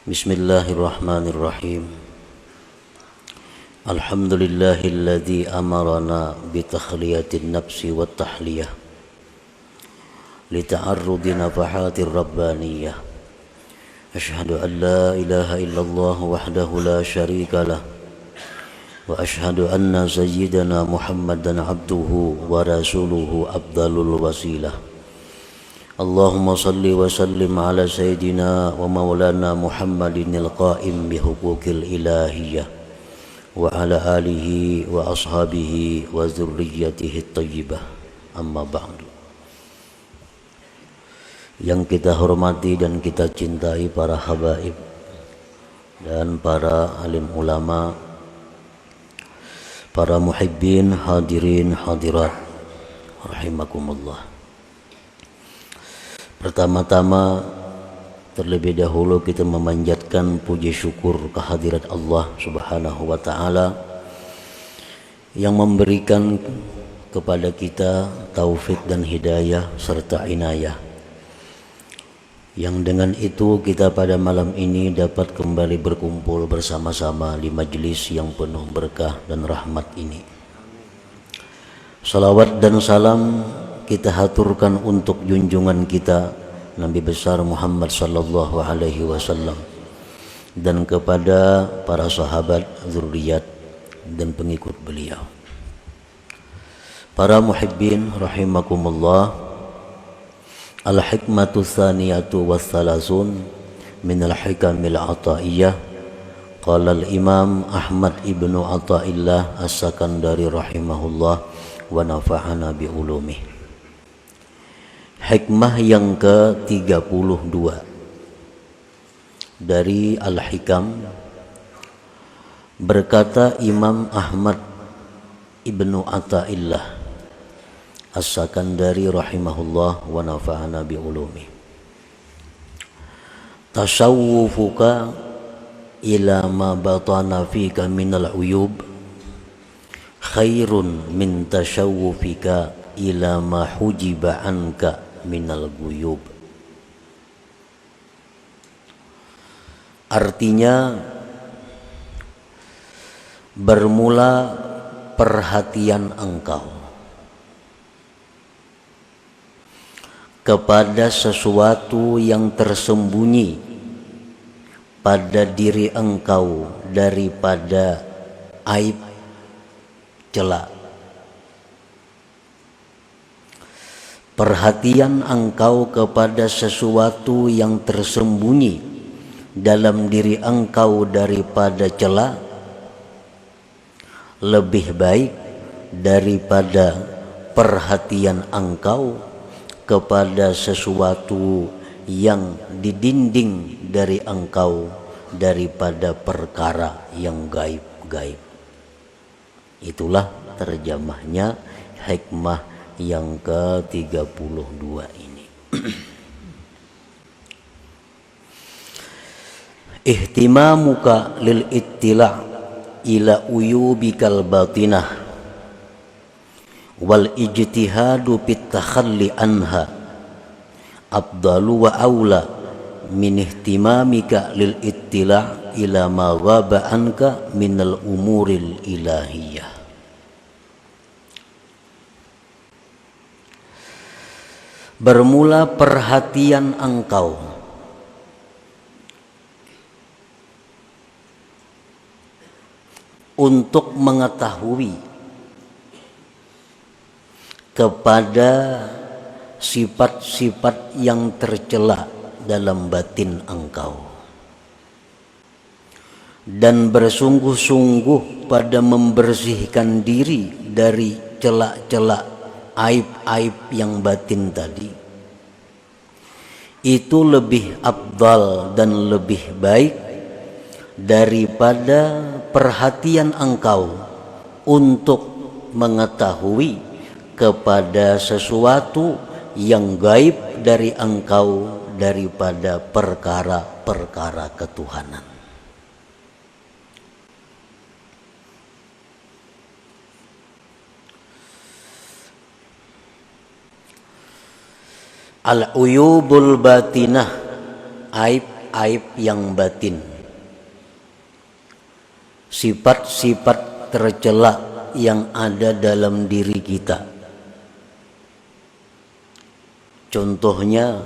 Bismillahirrahmanirrahim. Alhamdulillahilladzi amarana bitakhliyatin nafsi wat tahliyah lita'arrudi nafahatir rabbaniyah. Asyhadu an la ilaha illallah wahdahu la syarika lah wa asyhadu anna sayyidana Muhammadan abduhu wa rasuluhu afdalul wasilah. Allahumma salli wa sallim ala sayyidina wa maulana Muhammadin al-qa'im bihuquqil ilahiyah wa ala alihi wa ashabihi wa zurriyyatihi at-tayyibah. Amma ba'du. Yang kita hormati dan kita cintai para habaib dan para alim ulama, para muhibbin, hadirin, hadirat rahimakumullah. Pertama-tama terlebih dahulu kita memanjatkan puji syukur kehadirat Allah Subhanahu wa taala yang memberikan kepada kita taufik dan hidayah serta inayah, yang dengan itu kita pada malam ini dapat kembali berkumpul bersama-sama di majelis yang penuh berkah dan rahmat ini. Salawat dan salam kita haturkan untuk junjungan kita Nabi besar Muhammad sallallahu alaihi wasallam dan kepada para sahabat, zuriat dan pengikut beliau. Para muhibbin rahimakumullah, al-hikmatu tsaniyatu wassalasun min al-hikamil ataiyah. Qala al-imam Ahmad ibnu Athaillah as-Sakandari rahimahullah wa nafa'ana bi ulumih. Hikmah yang ke-32 dari Al-Hikam, berkata Imam Ahmad ibnu Athaillah As-Sakandari rahimahullah wa nafa'ana bi ulumi. Tasawwufuka ila ma batana fika minal uyub khairun min tasawwufika ila ma hujiba anka minal guyub. Artinya, bermula perhatian engkau kepada sesuatu yang tersembunyi pada diri engkau daripada aib, celah. Perhatian engkau kepada sesuatu yang tersembunyi dalam diri engkau daripada celah lebih baik daripada perhatian engkau kepada sesuatu yang didinding dari engkau daripada perkara yang gaib-gaib. Itulah terjemahnya hikmah yang ke-32 ini. Ihtimamuka lil ittila' ila uyubikal batinah wal ijtihadu fit takhalli anha afdalu wa aula min ihtimamika lil ittila' ila ma ghaba anka minal umuril ilahiyah. Bermula perhatian engkau untuk mengetahui kepada sifat-sifat yang tercela dalam batin engkau dan bersungguh-sungguh pada membersihkan diri dari celak-celak aib-aib yang batin tadi. Itu lebih afdal dan lebih baik daripada perhatian engkau untuk mengetahui kepada sesuatu yang gaib dari engkau daripada perkara-perkara ketuhanan. Al-uyubul batinah, aib aib yang batin, sifat-sifat tercela yang ada dalam diri kita. Contohnya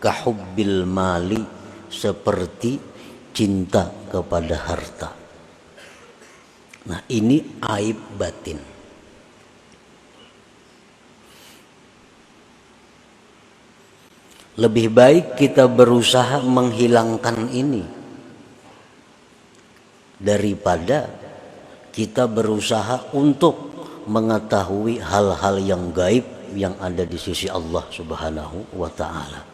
kahubbil mali, seperti cinta kepada harta. Nah, ini aib batin. Lebih baik kita berusaha menghilangkan ini daripada kita berusaha untuk mengetahui hal-hal yang gaib yang ada di sisi Allah Subhanahu wa ta'ala.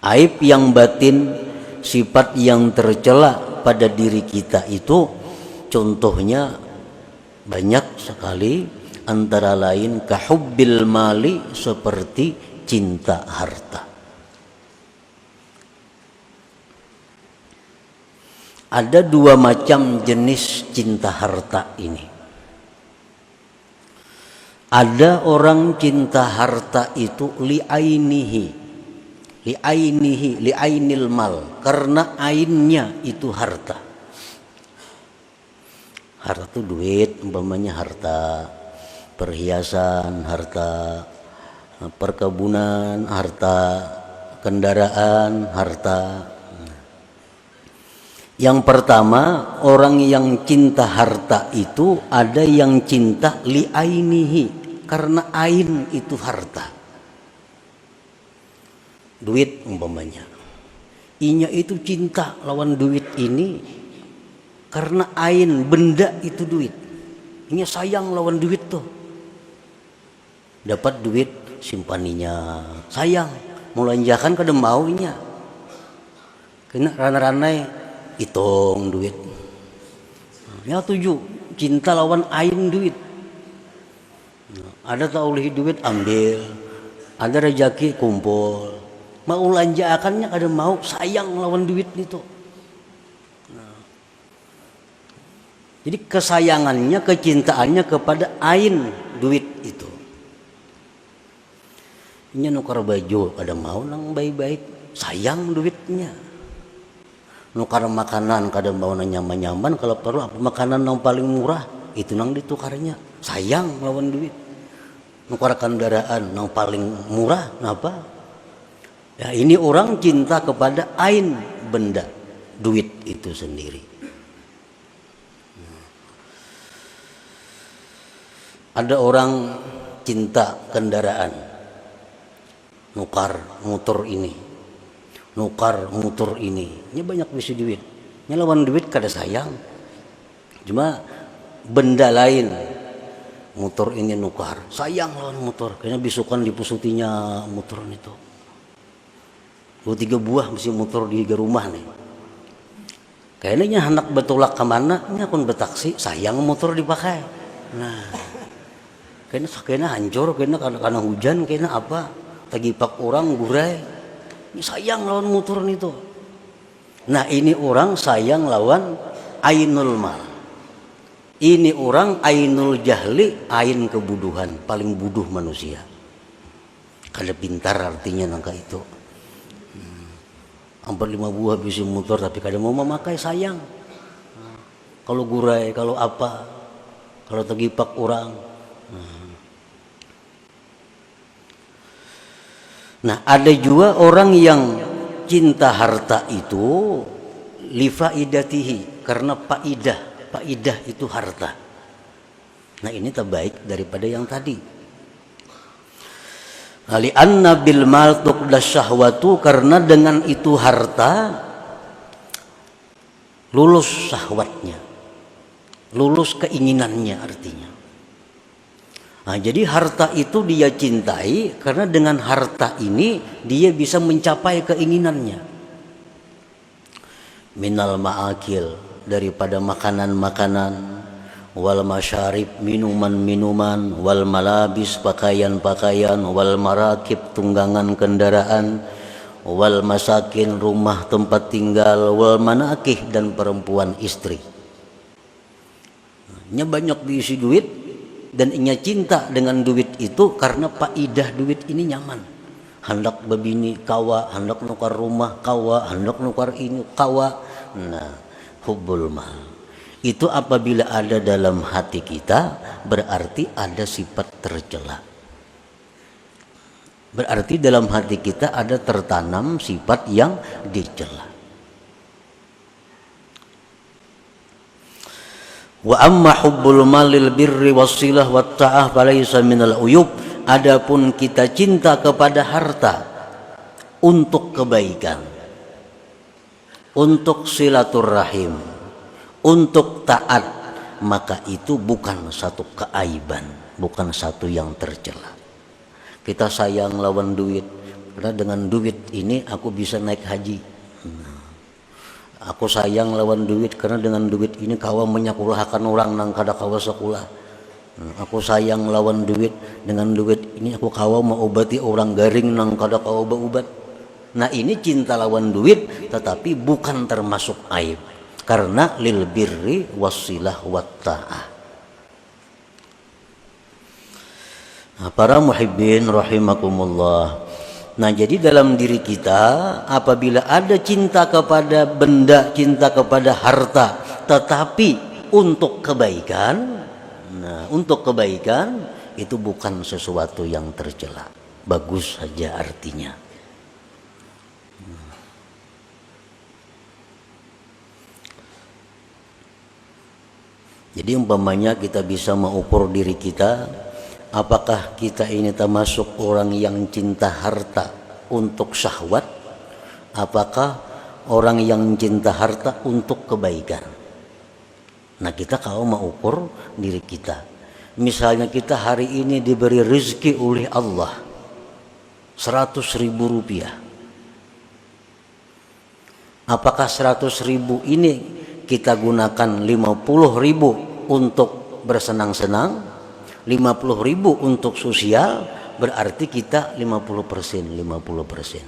Aib yang batin, sifat yang tercela pada diri kita itu contohnya banyak sekali. Antara lain kahubbil mali, seperti cinta harta. Ada dua macam jenis cinta harta ini. Ada orang cinta harta itu li'ainil mal, karena ainnya itu harta. Harta itu duit, umpamanya harta perhiasan, harta perkebunan, harta kendaraan, harta. Yang pertama, orang yang cinta harta itu ada yang cinta li'ainihi, karena ain itu harta. Duit umpamanya, inya itu cinta lawan duit ini karena ain, benda itu duit. Inya sayang lawan duit tuh. Dapat duit simpaninya, sayang, mulanjakan kada maunya. Kena rana-ranai hitung duit. Ya tuju, cinta lawan ain duit. Ada tak oleh duit ambil, ada rezeki kumpul. Mau lanjakannya kada mau, sayang lawan duit itu. Jadi kesayangannya, kecintaannya kepada ain duit itu. Nya nukar baju kada mau nang baik-baik, sayang duitnya. Nukar makanan kada mau nang nyaman-nyaman, kalau perlu apa makanan nang paling murah itu nang ditukarnya, sayang lawan duit. Nukar kendaraan nang paling murah, ngapa? Ya ini orang cinta kepada ain, benda, duit itu sendiri. Ada orang cinta kendaraan, nukar motor ini, nukar motor ini. Ini banyak bisi duit. Ini lawan duit kada sayang. Cuma benda lain, motor ini nukar, sayang lawan motor. Kayaknya bisukan dipusutinya motor itu. 2-3 buah mesti motor di rumah nih. Kayaknya hendak betulak kemana, ini pun betaksi, sayang motor dipakai. Nah, kayaknya hancur, kayaknya karena hujan, kayaknya apa? Tagipak orang gurai, ini sayang lawan motor itu. Nah ini orang sayang lawan ainul mal. Ini orang ainul jahli, ain kebuduhan, paling buduh manusia. Kada pintar artinya nangka itu. Hampir 5 buah bisi motor tapi kada mau memakai, sayang. Kalau gurai, kalau apa, kalau tagipak orang. Nah ada juga orang yang cinta harta itu lifaidatihi, karena faidah itu harta. Nah ini terbaik daripada yang tadi. Li'anna bil mal tuqdas syahwatu, karena dengan itu harta lulus syahwatnya, lulus keinginannya artinya. Nah, jadi harta itu dia cintai karena dengan harta ini dia bisa mencapai keinginannya. Minal ma'akil, daripada makanan-makanan, wal masyarib, minuman-minuman, wal malabis, pakaian-pakaian, wal marakib, tunggangan kendaraan, wal masakin, rumah tempat tinggal, wal manakih, dan perempuan istri. Nya banyak diisi duit, dan inya cinta dengan duit itu karena faidah duit ini nyaman. hendak bebini kawa, hendak nukar rumah kawa, hendak nukar ini kawa. Nah, hubbul mal itu apabila ada dalam hati kita berarti ada sifat tercela. Berarti dalam hati kita ada tertanam sifat yang dicela. Wa amma hubbul malil birri wassilah wat ta'ah falaysa minal uyub. Adapun kita cinta kepada harta untuk kebaikan, untuk silaturahim, untuk taat, maka itu bukan satu keaiban, bukan satu yang tercela. Kita sayang lawan duit, karena dengan duit ini aku bisa naik haji. Aku sayang lawan duit karena dengan duit ini kawa menyakulahkan orang nang kada kawa sekolah. Aku sayang lawan duit, dengan duit ini aku kawa mau obati orang garing nang kada kawa obat. Nah ini cinta lawan duit tetapi bukan termasuk aib, karena lil birri wassilah wat ta'ah. Nah, para muhibbin rahimakumullah. Nah jadi dalam diri kita apabila ada cinta kepada benda, cinta kepada harta, tetapi untuk kebaikan, nah untuk kebaikan itu bukan sesuatu yang tercela, bagus saja artinya. Jadi umpamanya kita bisa mengukur diri kita, apakah kita ini termasuk orang yang cinta harta untuk syahwat, apakah orang yang cinta harta untuk kebaikan. Nah kita kalau mengukur diri kita, misalnya kita hari ini diberi rezeki oleh Allah 100.000 rupiah, apakah 100.000 ini kita gunakan 50.000 untuk bersenang-senang, 50.000 untuk sosial, berarti kita 50%.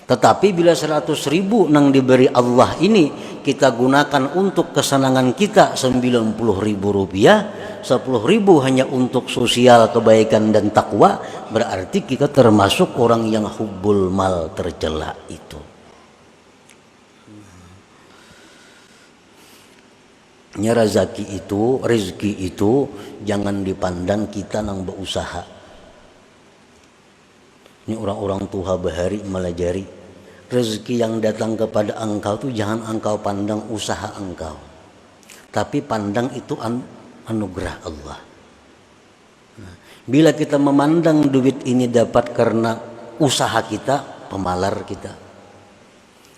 Tetapi bila 100.000 nang diberi Allah ini kita gunakan untuk kesenangan kita 90.000 rupiah, 10.000 hanya untuk sosial, kebaikan dan takwa, berarti kita termasuk orang yang hubbul mal tercela itu. Rezeki itu jangan dipandang kita nang berusaha. Ini orang-orang tua bahari melajari rezeki yang datang kepada engkau itu jangan engkau pandang usaha engkau, tapi pandang itu anugerah Allah. Nah, bila kita memandang duit ini dapat karena usaha kita, pemalar kita.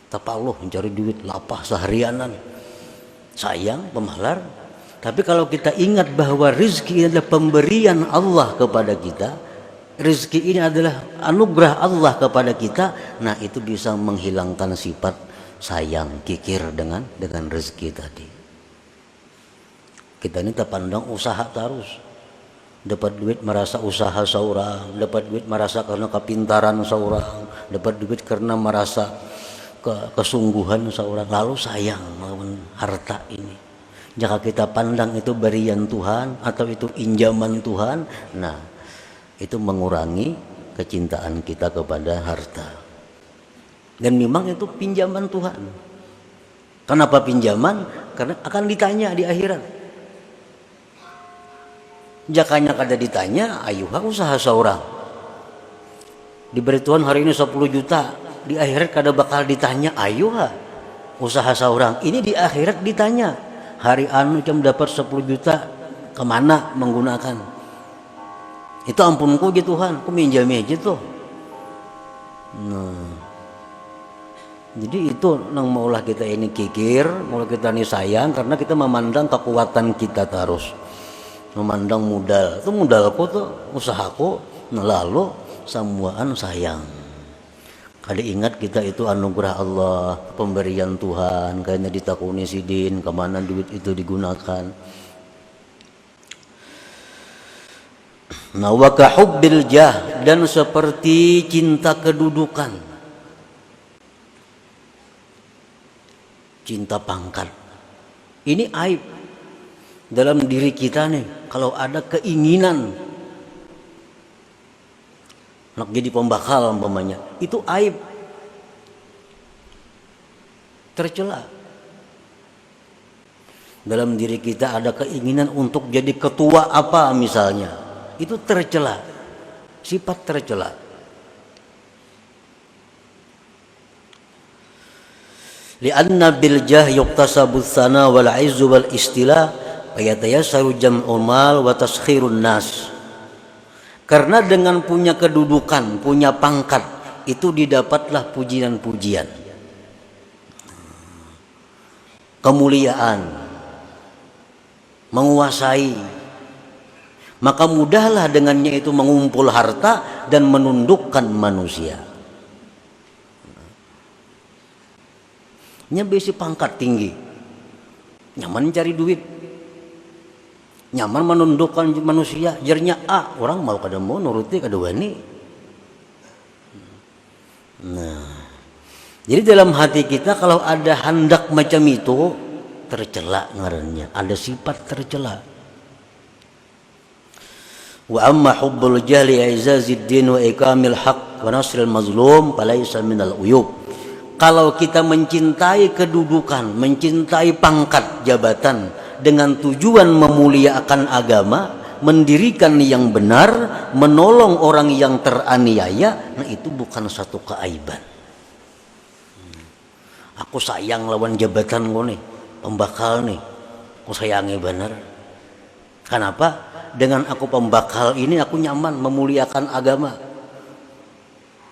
Tapi Allah mencari duit lapah seharianan, sayang pemalar. Tapi kalau kita ingat bahwa rezeki adalah pemberian Allah kepada kita, rezeki ini adalah anugerah Allah kepada kita, nah itu bisa menghilangkan sifat sayang, kikir dengan rezeki tadi. Kita ini terpandang usaha terus, dapat duit merasa usaha seorang, dapat duit merasa karena kepintaran seorang, dapat duit karena merasa kesungguhan seorang, lalu sayang melawan harta ini. Jika kita pandang itu berian Tuhan atau itu injaman Tuhan, nah itu mengurangi kecintaan kita kepada harta. Dan memang itu pinjaman Tuhan. Kenapa pinjaman? Karena akan ditanya di akhirat. Jakanya kada ditanya, ayuha usaha seorang. Diberi Tuhan hari ini 10 juta, di akhirat kada bakal ditanya, ayuha usaha seorang. Ini di akhirat ditanya, hari anu jam dapat 10 juta kemana menggunakan. Itu ampunku gitu Tuhan, aku minjam aja tuh. Nah, jadi itu nang maulah kita ini kikir, maulah kita ini sayang karena kita memandang kekuatan kita terus, memandang modal. Itu modalku tuh, usahaku, nah lalu semuaan sayang. Kada ingat kita itu anugerah Allah, pemberian Tuhan, kayaknya ditakuni sidin, kemana duit itu digunakan. Nah, wa kahubbil jah, dan seperti cinta kedudukan, cinta pangkat. Ini aib dalam diri kita nih. Kalau ada keinginan nak jadi pembakal umpamanya, itu aib, tercela. Dalam diri kita ada keinginan untuk jadi ketua apa misalnya, itu tercela, sifat tercela. Lianna bil jah yuktasabu tsana wal izzu wal istila fayatayassaru jam'ul mal wa taskhirun nas. Karena dengan punya kedudukan, punya pangkat, itu didapatlah pujian-pujian, kemuliaan, menguasai. Maka mudahlah dengannya itu mengumpul harta dan menundukkan manusia. Nya besi pangkat tinggi, nyaman cari duit, nyaman menundukkan manusia. Jernya orang mau kada mau nuruti kada wani. Nah, jadi dalam hati kita kalau ada hendak macam itu, tercela ngarannya, ada sifat tercela. Wa amma hubbul jahli i'zazid din wa ikamil haq wa nasril mazlum falaysa minal uyub. Kalau kita mencintai kedudukan, mencintai pangkat jabatan dengan tujuan memuliakan agama, mendirikan yang benar, menolong orang yang teraniaya, nah itu bukan satu keaiban. Aku sayang lawan jabatan gue nih, pembakal nih, aku sayangi benar. Kenapa? Dengan aku pembakal ini aku nyaman memuliakan agama.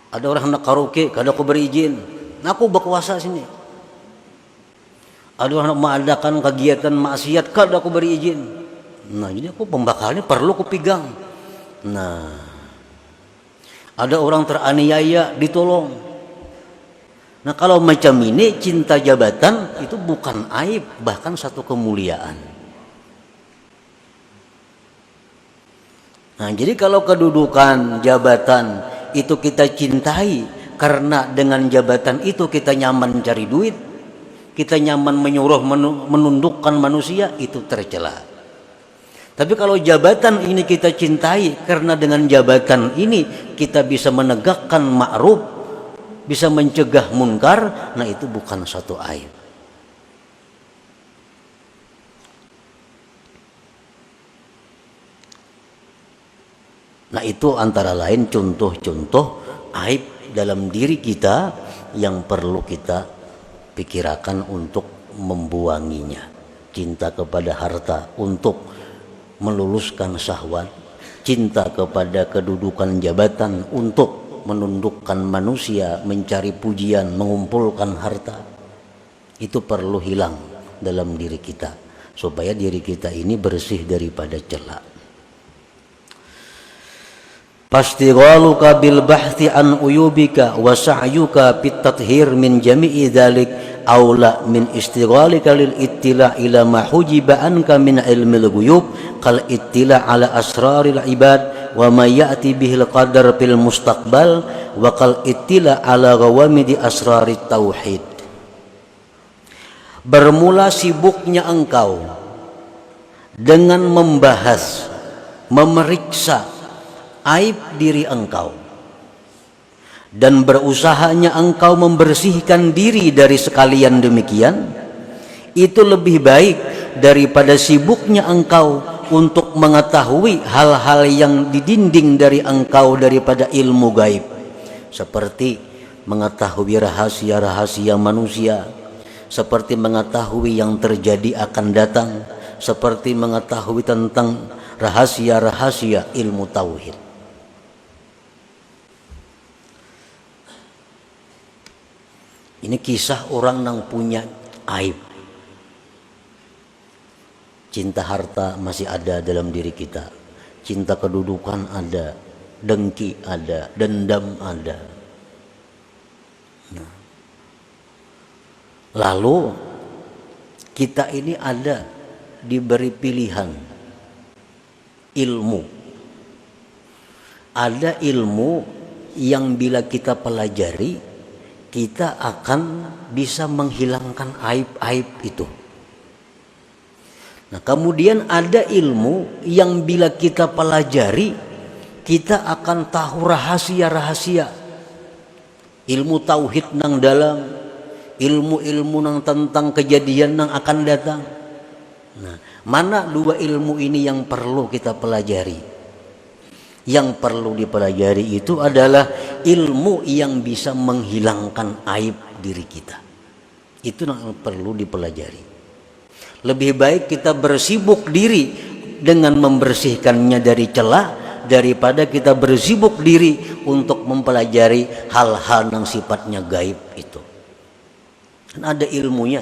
Ada orang hendak karaoke, kada aku berizin. Aku berkuasa sini. Ada orang mengadakan kegiatan maksiat, kada aku beri izin. Nah, jadi aku pembakalnya perlu aku pegang. Nah, ada orang teraniaya, ditolong. Nah, kalau macam ini cinta jabatan itu bukan aib, bahkan satu kemuliaan. Nah, jadi kalau kedudukan jabatan itu kita cintai, karena dengan jabatan itu kita nyaman cari duit, kita nyaman menyuruh menundukkan manusia, itu tercela. Tapi kalau jabatan ini kita cintai karena dengan jabatan ini kita bisa menegakkan ma'ruf, bisa mencegah munkar, nah itu bukan satu aib. Nah itu antara lain contoh-contoh aib dalam diri kita yang perlu kita pikirkan untuk membuanginya. Cinta kepada harta untuk meluluskan syahwat, cinta kepada kedudukan jabatan untuk menundukkan manusia, mencari pujian, mengumpulkan harta, itu perlu hilang dalam diri kita supaya diri kita ini bersih daripada cela. Fastighaluka bil bahthi an uyubika wa sa'yuka fit tathhir min jami'i dzalik aula min istighalika lil ittila' ila ma hujiba anka min ilmil ghuyub kal ittila' ala asraril ibad wa ma ya'ti bihil qadar fil mustaqbal wa kal ittila' ala ghawamidi asrarit tauhid. Bermula sibuknya engkau dengan membahas, memeriksa aib diri engkau dan berusahanya engkau membersihkan diri dari sekalian demikian, itu lebih baik daripada sibuknya engkau untuk mengetahui hal-hal yang didinding dari engkau daripada ilmu gaib, seperti mengetahui rahasia-rahasia manusia, seperti mengetahui yang terjadi akan datang, seperti mengetahui tentang rahasia-rahasia ilmu tauhid. Ini kisah orang yang punya aib. Cinta harta masih ada dalam diri kita. Cinta kedudukan ada. Dengki ada. Dendam ada. Nah. Lalu kita ini ada diberi pilihan ilmu. Ada ilmu yang bila kita pelajari, kita akan bisa menghilangkan aib-aib itu. Nah, kemudian ada ilmu yang bila kita pelajari, kita akan tahu rahasia-rahasia ilmu tauhid nang dalam, ilmu-ilmu nang tentang kejadian nang akan datang. Nah, mana dua ilmu ini yang perlu kita pelajari? Yang perlu dipelajari itu adalah ilmu yang bisa menghilangkan aib diri kita. Itu yang perlu dipelajari. Lebih baik kita bersibuk diri dengan membersihkannya dari celah daripada kita bersibuk diri untuk mempelajari hal-hal yang sifatnya gaib itu. Kan ada ilmunya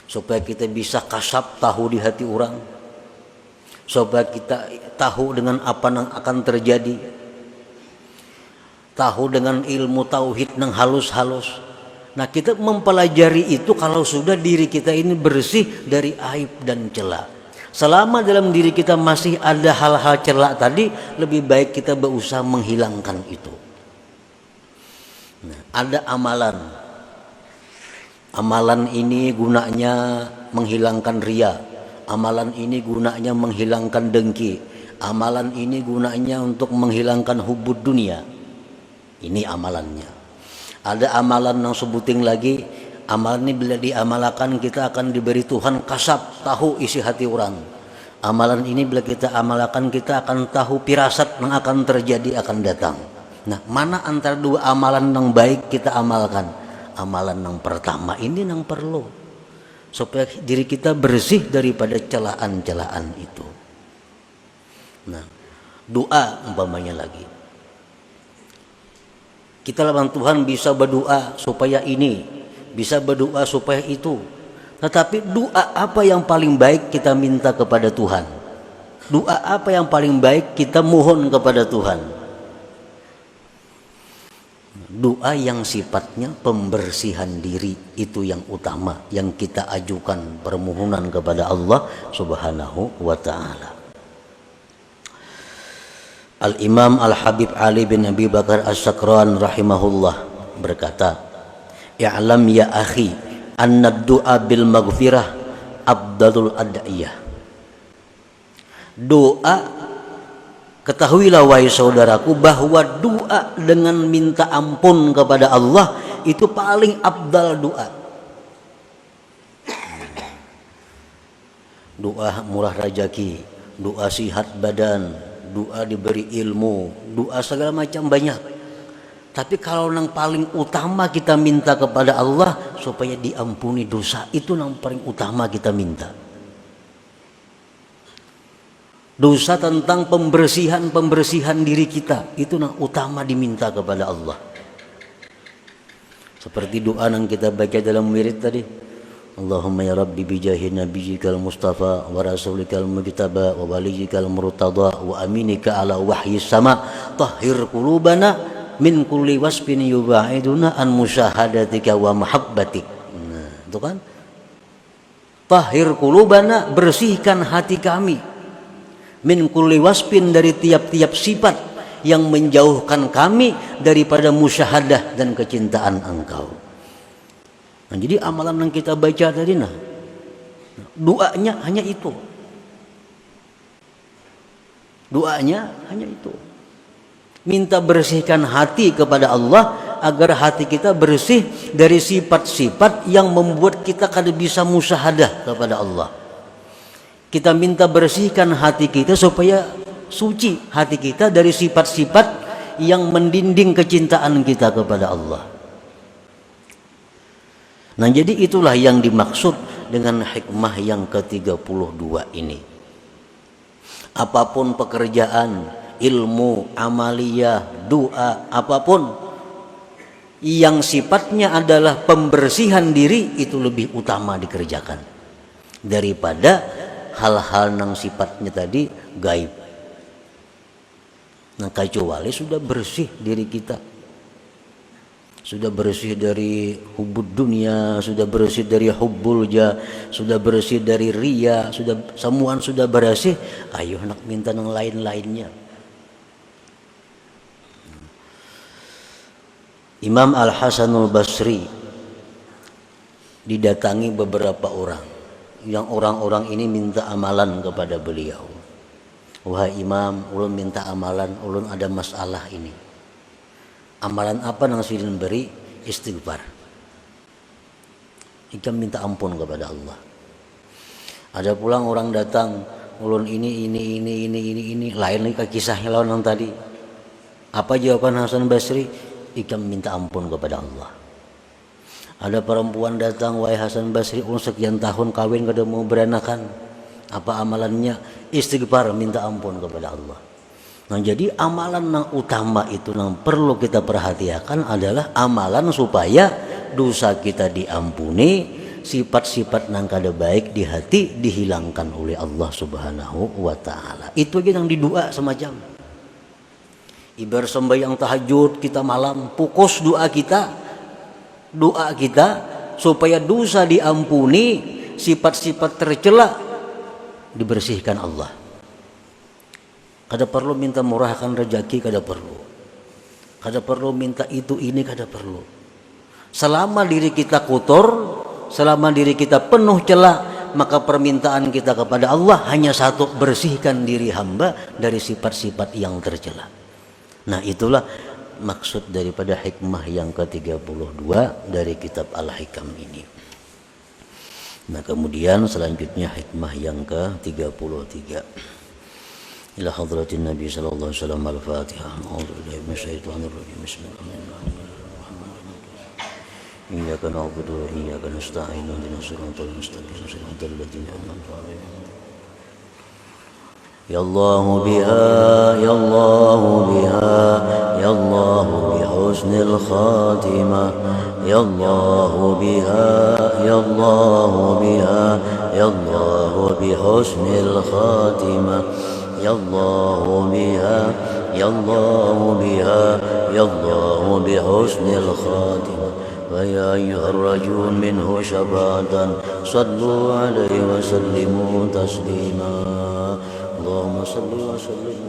supaya kita bisa kasab tahu di hati orang, supaya kita tahu dengan apa yang akan terjadi, tahu dengan ilmu tauhid yang halus-halus. Nah, kita mempelajari itu kalau sudah diri kita ini bersih dari aib dan celah. Selama dalam diri kita masih ada hal-hal celak tadi, lebih baik kita berusaha menghilangkan itu. Nah, ada amalan. Amalan ini gunanya menghilangkan ria. Amalan ini gunanya menghilangkan dengki. Amalan ini gunanya untuk menghilangkan hubud dunia. Ini amalannya. Ada amalan yang sebuting lagi. Amalan ini bila diamalkan kita akan diberi Tuhan kasab tahu isi hati orang. Amalan ini bila kita amalkan kita akan tahu firasat yang akan terjadi akan datang. Nah, mana antara dua amalan yang baik kita amalkan? Amalan yang pertama ini yang perlu supaya diri kita bersih daripada celaan-celaan itu. Nah, doa umpamanya lagi. Kita lawan Tuhan bisa berdoa supaya ini, bisa berdoa supaya itu. Tetapi doa apa yang paling baik kita minta kepada Tuhan? Doa apa yang paling baik kita mohon kepada Tuhan? Doa yang sifatnya pembersihan diri itu yang utama, yang kita ajukan permohonan kepada Allah Subhanahu wa ta'ala. Al-Imam Al-Habib Ali bin Abi Bakar As-Sakran rahimahullah berkata, "I'lam ya akhi, anna du'a bil maghfirah afdalul ad'iyah." Doa, ketahuilah wahai saudaraku bahwa doa dengan minta ampun kepada Allah itu paling afdal doa. Doa murah rezeki, doa sihat badan, doa diberi ilmu, doa segala macam banyak. Tapi kalau yang paling utama kita minta kepada Allah supaya diampuni dosa, itu yang paling utama kita minta. Dosa tentang pembersihan diri kita, itu yang utama diminta kepada Allah. Seperti doa yang kita baca dalam wirid tadi. Allahumma ya Rabbi bijahi nabiyyikal mustafa wa rasulikal mujtaba wa waliyikal murtada wa aminika ala wahyi sama tahhir qulubana min kulli wasfin yubaiduna an musyahadatika wa mahabbatik. Nah, itu kan. Tahhir qulubana, bersihkan hati kami. Min kulli wasfin, dari tiap-tiap sifat yang menjauhkan kami daripada musyahadah dan kecintaan Engkau. Nah, jadi amalan yang kita baca tadi doanya hanya itu. Doanya hanya itu. Minta bersihkan hati kepada Allah agar hati kita bersih dari sifat-sifat yang membuat kita kada bisa musyahadah kepada Allah. Kita minta bersihkan hati kita supaya suci hati kita dari sifat-sifat yang mendinding kecintaan kita kepada Allah. Nah, jadi itulah yang dimaksud dengan hikmah yang ke-32 ini. Apapun pekerjaan, ilmu, amaliyah, doa, apapun yang sifatnya adalah pembersihan diri itu lebih utama dikerjakan daripada hal-hal yang sifatnya tadi gaib. Nah, kecuali sudah bersih diri kita, sudah bersih dari hubud dunia, sudah bersih dari hubbul jah, sudah bersih dari ria, sudah semuaan sudah bersih, ayo nak minta yang lain-lainnya. Imam Al-Hasanul Basri didatangi beberapa orang, yang orang-orang ini minta amalan kepada beliau. wahai imam, ulun minta amalan, ulun ada masalah ini. Amalan apa nang sidin beri? Istighfar. Ikam minta ampun kepada Allah. Ada pulang orang datang, ulun ini, lain lagi kisahnya lawan yang tadi. Apa jawaban Hasan Basri? Ikam minta ampun kepada Allah. Ada perempuan datang, wahai Hasan Basri, ulun sekian tahun kawin kada mau beranakan. Apa amalannya? Istighfar, minta ampun kepada Allah. Nah, jadi amalan yang utama itu yang perlu kita perhatikan adalah amalan supaya dosa kita diampuni, sifat-sifat yang kada baik di hati dihilangkan oleh Allah Subhanahu wa taala. Itu aja yang didua semacam. Ibarat sembahyang tahajud kita malam, fokus doa kita supaya dosa diampuni, sifat-sifat tercela dibersihkan Allah. Kada perlu minta murahkan rezeki, kada perlu minta itu ini, kada perlu. Selama diri kita kotor, selama diri kita penuh celah, maka permintaan kita kepada Allah hanya satu, bersihkan diri hamba dari sifat-sifat yang tercela. Nah, itulah maksud daripada hikmah yang ke-32 dari kitab Al-Hikam ini. Nah, kemudian selanjutnya hikmah yang ke-33. Ila hadratin Nabi sallallahu alaihi wasallam. Al-Fatihah. A'udzu billahi minasyaitonir rajim. Bismillahirrahmanirrahim. Iyyaka na'budu wa iyyaka nasta'in. Ihdinas siratal mustaqim. Siratal ladzina an'amta 'alaihim. Ya Allah biha, ya Allah biha, ya Allah bi husnil khatimah. Ya Allah biha, ya Allah biha, ya Allah bi husnil khatimah. Ya Allah biha, ya Allah biha, ya Allah bi husnil khatimah. Wa ya ayyuhar rajul minhu syafa'atan sallu alaihi wa sallimu taslima. Allahumma salli wa sallim